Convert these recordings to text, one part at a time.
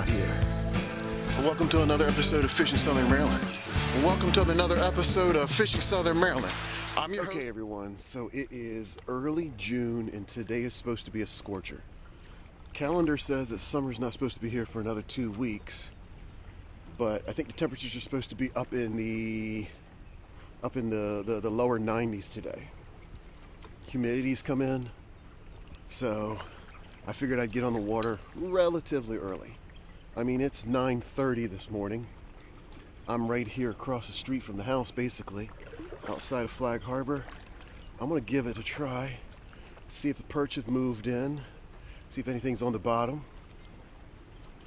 out here. Welcome to another episode of Fishing Southern Maryland. Welcome to another episode of Fishing Southern Maryland. I'm your host. Okay, everyone, so it is early June and today is supposed to be a scorcher. Calendar says that summer's not supposed to be here for another 2 weeks, but I think the temperatures are supposed to be up in the lower 90s today. Humidity's come in, so I figured I'd get on the water relatively early. I mean, it's 9:30 this morning. I'm right here across the street from the house, basically, outside of Flag Harbor. I'm gonna give it a try, see if the perch have moved in, see if anything's on the bottom.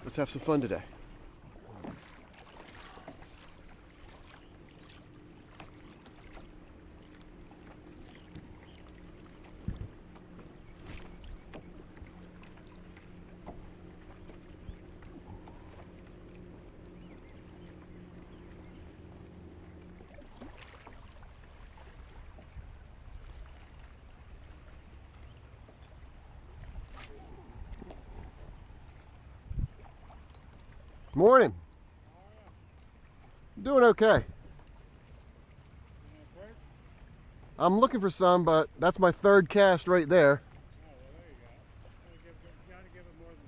Let's have some fun today. Morning. Doing okay. I'm looking for some, but that's my third cast right there. Oh, well, there you go. You gotta give it more than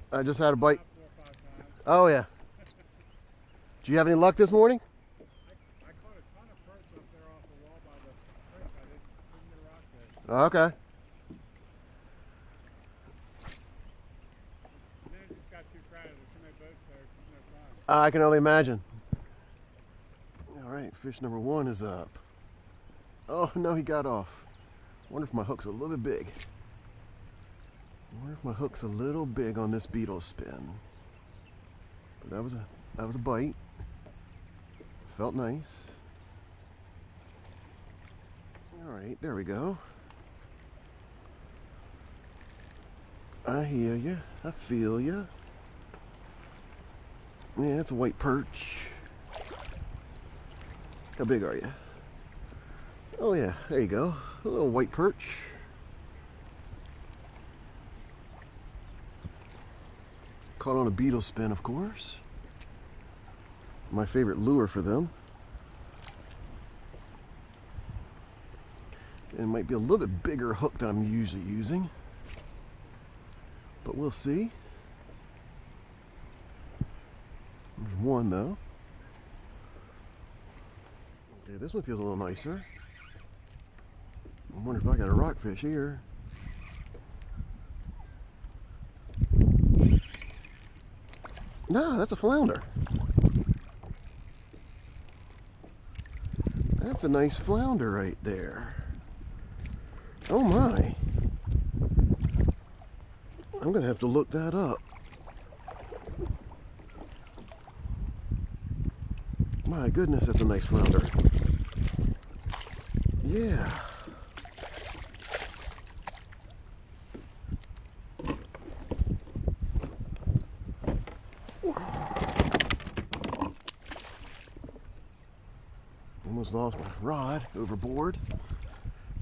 3. I just had a bite. 4 or 5 times. Oh yeah. Do you have any luck this morning? I caught a ton of perch up there off the wall by the creek. I didn't get a rockfish. Okay. And then it just got too crowded. There's too many boats there. It's just no fun. I can only imagine. All right, fish number 1 is up. Oh no, he got off. Wonder if my hook's a little bit big. Wonder if my hook's a little big on this beetle spin. But that was a bite. Felt nice. All right, there we go. I hear you. I feel you. Yeah, it's a white perch. How big are you? Oh yeah, there you go. A little white perch. Caught on a beetle spin, of course. My favorite lure for them. It might be a little bit bigger hook than I'm usually using, but we'll see. There's one though. Okay, this one feels a little nicer. I wonder if I got a rockfish here. No, that's a flounder. That's a nice flounder right there. Oh my. I'm gonna have to look that up. My goodness, that's a nice flounder. Yeah. Almost lost my rod overboard.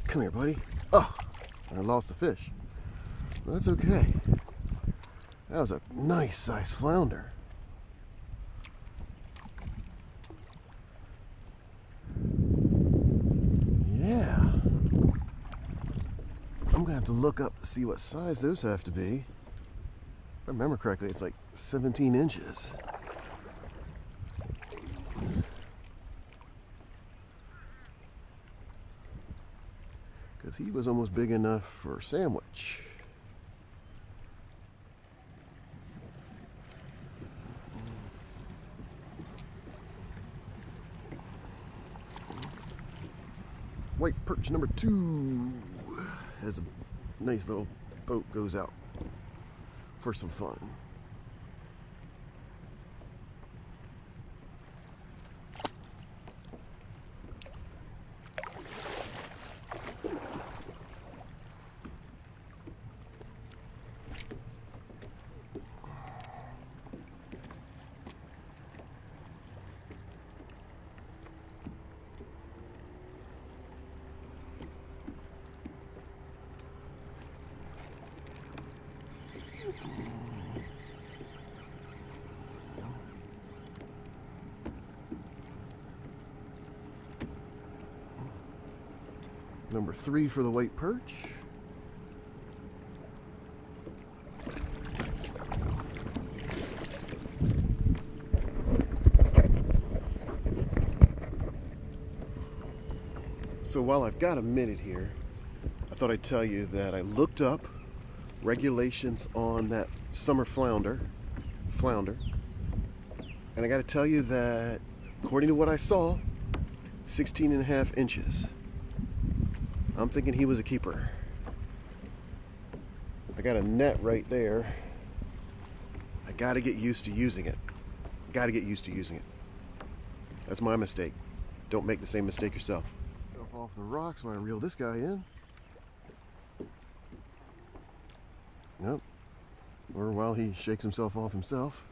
Come here, buddy. Oh, I lost the fish. That's okay. That was a nice size flounder. Yeah. I'm gonna have to look up to see what size those have to be. If I remember correctly, it's like 17 inches. Because he was almost big enough for a sandwich. White perch number 2 has a nice little boat, goes out for some fun. Number 3 for the white perch. So while I've got a minute here, I thought I'd tell you that I looked up regulations on that summer flounder, and I got to tell you that according to what I saw, 16.5 inches. I'm thinking he was a keeper. I got a net right there. I got to get used to using it. That's my mistake. Don't make the same mistake yourself. Off the rocks when I reel this guy in. Nope. Or while he shakes himself off himself.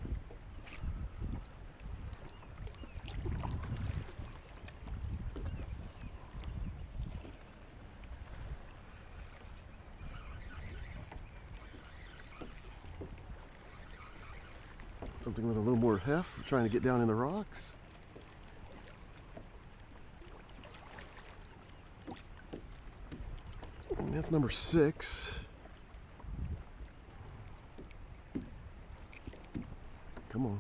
Something with a little more heft, trying to get down in the rocks. And that's number 6. Come on.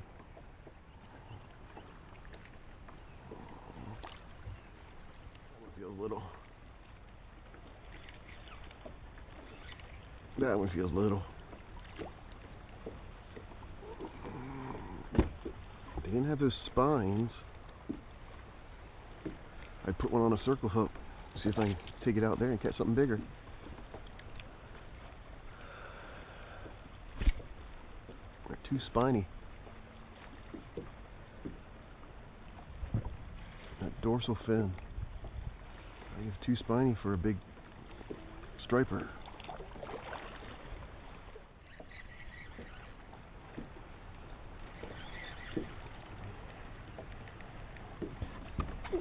That one feels little. They didn't have those spines. I'd put one on a circle hook, see if I can take it out there and catch something bigger. They're too spiny. That dorsal fin, I think it's too spiny for a big striper.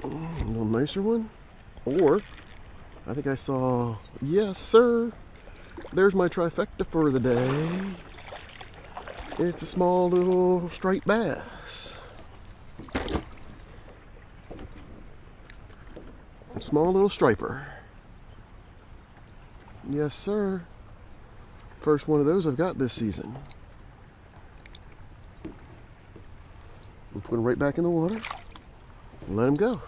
A little nicer one, or I think I saw, yes sir, there's my trifecta for the day. It's a small little striped bass. A small little striper. Yes sir, first one of those I've got this season. We'll put him right back in the water and let him go.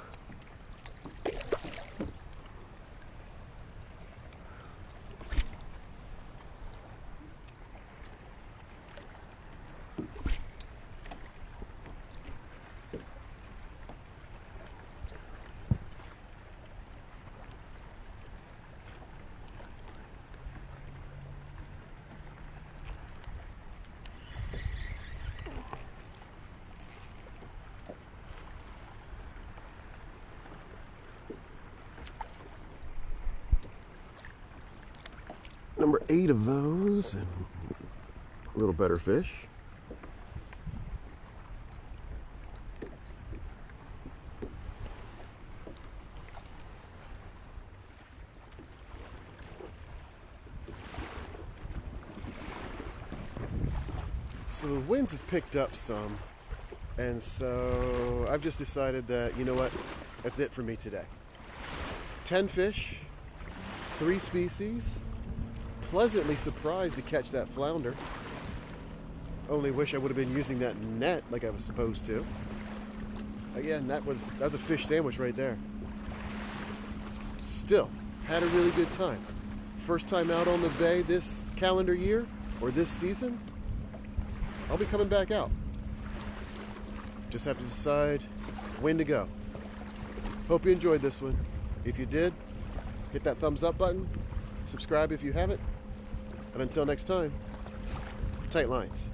Number 8 of those, and a little better fish. So the winds have picked up some, and so I've just decided that, you know what, that's it for me today. 10 fish, 3 species. Pleasantly surprised to catch that flounder. Only wish I would have been using that net like I was supposed to. Again, that was a fish sandwich right there. Still, had a really good time. First time out on the bay this calendar year, or this season. I'll be coming back out. Just have to decide when to go. Hope you enjoyed this one. If you did, hit that thumbs up button. Subscribe if you haven't. And until next time, tight lines.